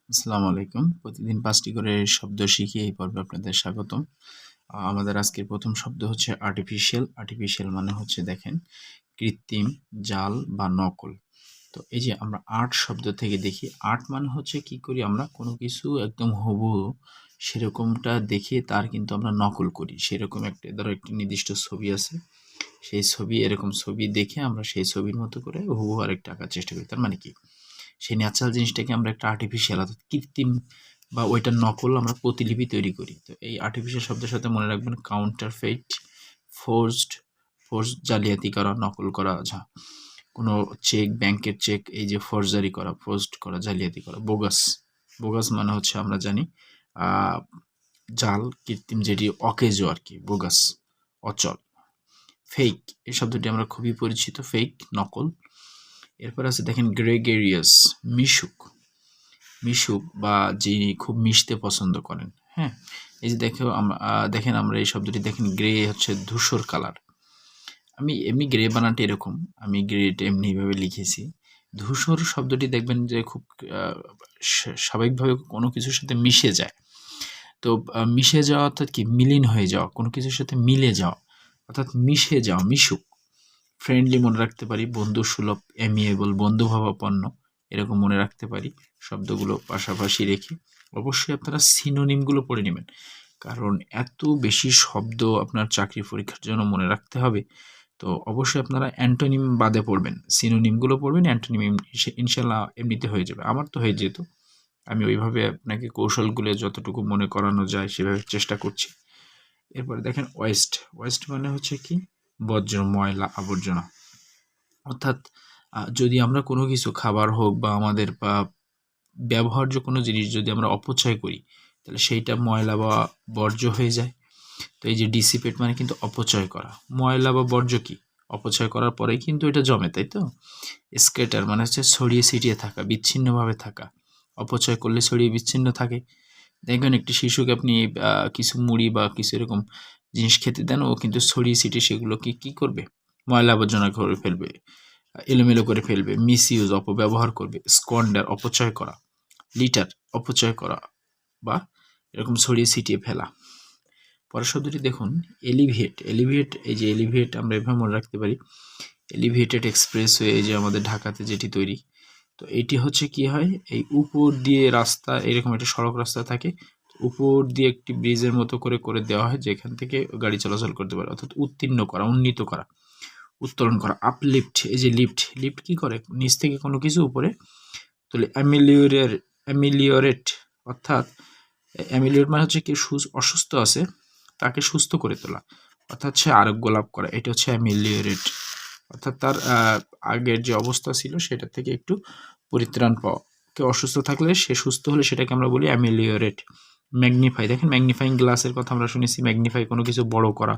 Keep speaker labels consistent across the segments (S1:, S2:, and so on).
S1: আসসালামু আলাইকুম। প্রতিদিন ৫টি করে শব্দ শিখি এই পর্বে আপনাদের স্বাগতম। আমাদের আজকের প্রথম শব্দ হচ্ছে আর্টিফিশিয়াল। আর্টিফিশিয়াল মানে হচ্ছে দেখেন কৃত্রিম, জাল বা নকল। তো এই যে আমরা আর্ট শব্দ থেকে দেখি, আর্ট মানে হচ্ছে কি করি আমরা কোনো কিছু একদম হুবহু সেরকমটা দেখে তার কিন্তু আমরা নকল করি। সেরকম ধরো একটি নির্দিষ্ট ছবি আছে। সেই ছবি এরকম ছবি দেখে আমরা সেই ছবির মতো করে হুবহু আরেকটা আঁকার চেষ্টা করি। তার মানে কি? সেই ন্যাচারাল জিনিসটাকে আমরা একটা আর্টিফিশিয়াল অর্থাৎ কৃত্রিম বা ওইটার নকল আমরা প্রতিলিপি তৈরি করি। তো এই আর্টিফিশিয়াল শব্দের সাথে মনে রাখবেন কাউন্টারফেইট, ফোর্সড জালিয়াতি করা, নকল করা, কোনো চেক, ব্যাংকের চেক এই যে ফর্জারি করা, ফোর্সড করা, জালিয়াতি করা। বোগাস মানে হচ্ছে আমরা জানি জাল, কৃত্রিম, যেটি অকেজো আর কি, বোগাস, অচল। ফেক এই শব্দটি আমরা খুবই পরিচিত, ফেক নকল। এরপর আছে দেখেন গ্রেগেরিয়াস, মিশুক বা যিনি খুব মিশতে পছন্দ করেন। হ্যাঁ, এই যে দেখেন আমরা এই শব্দটি দেখেন, গ্রে হচ্ছে ধূসর কালার। আমি এমনি গ্রে বানানটা এরকম, আমি গ্রেটা এমনিভাবে লিখেছি। ধূসর শব্দটি দেখবেন যে খুব স্বাভাবিকভাবে কোনো কিছুর সাথে মিশে যায়। তো মিশে যাওয়া অর্থাৎ কি? মিলিন হয়ে যাওয়া, কোনো কিছুর সাথে মিলে যাওয়া অর্থাৎ মিশে যাওয়া, মিশুক। ফ্রেন্ডলি মনে রাখতে পারি, বন্ধু সুলভ, অ্যামিয়েবল, বন্ধুভাবাপন্ন, এরকম মনে রাখতে পারি শব্দগুলো পাশাপাশি রেখে। অবশ্যই আপনারা সিনোনিমগুলো পড়ে নেবেন, কারণ এত বেশি শব্দ আপনার চাকরি পরীক্ষার জন্য মনে রাখতে হবে। তো অবশ্যই আপনারা অ্যান্টোনিম বাদে পড়বেন, সিনোনিমগুলো পড়বেন, অ্যান্টোনিম ইনশাল্লাহ এমনিতে হয়ে যাবে। আমার তো হয়ে যেত, আমি ওইভাবে আপনাকে কৌশলগুলো যতটুকু মনে করানো যায় সেভাবে চেষ্টা করছি। এরপরে দেখেন ওয়েস্ট মানে হচ্ছে কি? বর্জ্য, ময়লা, আবর্জনা। অর্থাৎ যদি আমরা কোনো কিছু খাবার হোক বা আমাদের ব্যবহার্য কোনো জিনিস যদি আমরা অপচয় করি, তাহলে সেইটা ময়লা বা বর্জ্য হয়ে যায়। তো এই যে ডিসিপেট মানে কিন্তু অপচয় করা, ময়লা বা বর্জ্য কি? অপচয় করার পরেই কিন্তু এটা জমে, তাই তো? স্কেটার মানে হচ্ছে ছড়িয়ে ছিটিয়ে থাকা, বিচ্ছিন্নভাবে থাকা। অপচয় করলে ছড়িয়ে বিচ্ছিন্ন থাকে। দেখবেন একটি শিশুকে আপনি কিছু মুড়ি বা কিছু এরকম জিনিস খেতে দেন, ও কিন্তু ছড়িয়ে ছিটিয়ে সেগুলোকে কি করবে? ময়লা আবর্জনা করে ফেলবে, এলোমেলো করে ফেলবে, মিসইউজ অপব্যবহার করবে, স্কোয়ান্ডার অপচয় করা, লিটার অপচয় করা বা এরকম ছড়িয়ে ছিটিয়ে ফেলা। পরের শব্দটি দেখুন এলিভেট। এই যে এলিভেট আমরা এভাবে মনে রাখতে পারি, এলিভেটেড এক্সপ্রেসওয়ে, এই যে আমাদের ঢাকাতে যেটি তৈরি। তো এটি হচ্ছে কি হয়, এই উপর দিয়ে রাস্তা, এরকম একটা সড়ক রাস্তা থাকে, উপর দিয়ে একটি ব্রিজের মতো করে করে দেওয়া হয় যেখান থেকে গাড়ি চলাচল করতে পারে, অর্থাৎ উত্তীর্ণ করা, উন্নীত করা, উত্তোলন করা। আপলিফট, এই যে লিফট কি করে? নিচ থেকে কোনো কিছু উপরে তোলে। অ্যামিলিওরেট অর্থাৎ অ্যামিলিওরেট মানে হচ্ছে কি? অসুস্থ আছে তাকে সুস্থ করে তোলা, অর্থাৎ সে আরোগ্য লাভ করা, এটা হচ্ছে অ্যামিলিওরেট। অর্থাৎ তার আগের যে অবস্থা ছিল সেটা থেকে একটু পরিত্রাণ পাওয়া। কেউ অসুস্থ থাকলে সে সুস্থ হলে সেটাকে আমরা বলি অ্যামিলিওরেট। ম্যাগনিফাই, দেখেন ম্যাগনিফাইং গ্লাসের কথা আমরা শুনেছি। ম্যাগনিফাই কোনো কিছু বড় করা,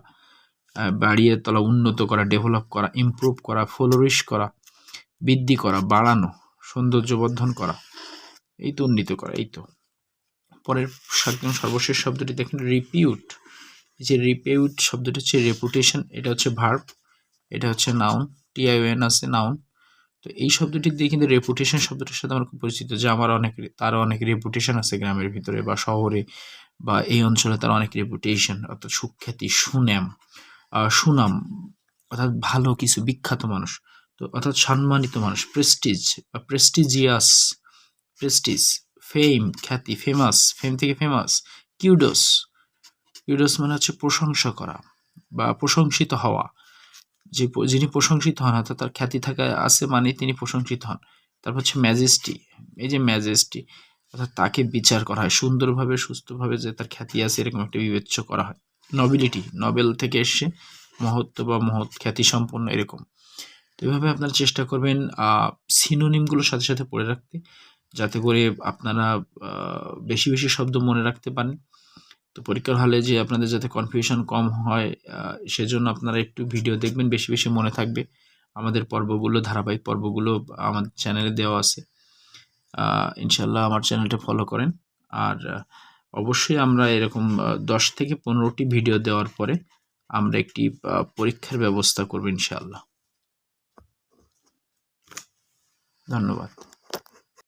S1: বাড়িয়ে তোলা, উন্নত করা, ডেভেলপ করা, ইমপ্রুভ করা, ফ্লোরিশ করা, বৃদ্ধি করা, বাড়ানো, সৌন্দর্যবর্ধন করা, এই তো উন্নীত করা। এই তো পরের একদম সর্বশেষ শব্দটি দেখেন রিপিউট। এই যে রিপিউট শব্দটি হচ্ছে রেপুটেশন, এটা হচ্ছে ভার্ব, এটা হচ্ছে নাউন, টিআইওএন আছে নাউন। তো এই শব্দটি দিয়ে কিন্তু রেপুটেশন শব্দটার সাথে আমরা খুব পরিচিত, যে আমার তার অনেক রেপুটেশন আছে গ্রামের ভিতরে বা শহরে বা এই অঞ্চলে, তার অনেক রেপুটেশন অর্থাৎ সুখ্যাতি, সুনাম অর্থাৎ ভালো কিছু, বিখ্যাত মানুষ, তো অর্থাৎ সম্মানিত মানুষ। প্রেস্টিজ বা প্রেস্টিজ, ফেম খ্যাতি, ফেম থেকে ফেমাস। কিউডোস মানে হচ্ছে প্রশংসা করা বা প্রশংসিত হওয়া, যিনি প্রশংসিত হন অর্থাৎ তার খ্যাতি থাকা আছে মানে তিনি প্রশংসিত হন। তারপর হচ্ছে ম্যাজেস্টি, এই যে ম্যাজেস্টি অর্থাৎ তাকে বিচার করা হয় সুন্দরভাবে, সুস্থভাবে, যে তার খ্যাতি আছে এরকম একটা বিবেচ্য করা হয়। নবিলিটি, নবেল থেকে এসে মহত্ব বা মহৎ, খ্যাতি সম্পন্ন, এরকম। তো এভাবে আপনারা চেষ্টা করবেন সিনোনিমগুলোর সাথে সাথে পড়ে রাখতে, যাতে করে আপনারা বেশি বেশি শব্দ মনে রাখতে পারেন। তো পরীক্ষার হলে যে আপনাদের যাতে কনফিউশন কম হয়, সেজন্য আপনারা একটু ভিডিও দেখবেন, বেশি বেশি মনে থাকবে। আমাদের পর্বগুলো, ধারাবাহিক পর্বগুলো আমাদের চ্যানেলে দেওয়া আছে, ইনশাল্লাহ আমার চ্যানেলটা ফলো করেন। আর অবশ্যই আমরা এরকম 10 থেকে 15টি ভিডিও দেওয়ার পরে আমরা একটি পরীক্ষার ব্যবস্থা করব ইনশাআল্লাহ। ধন্যবাদ।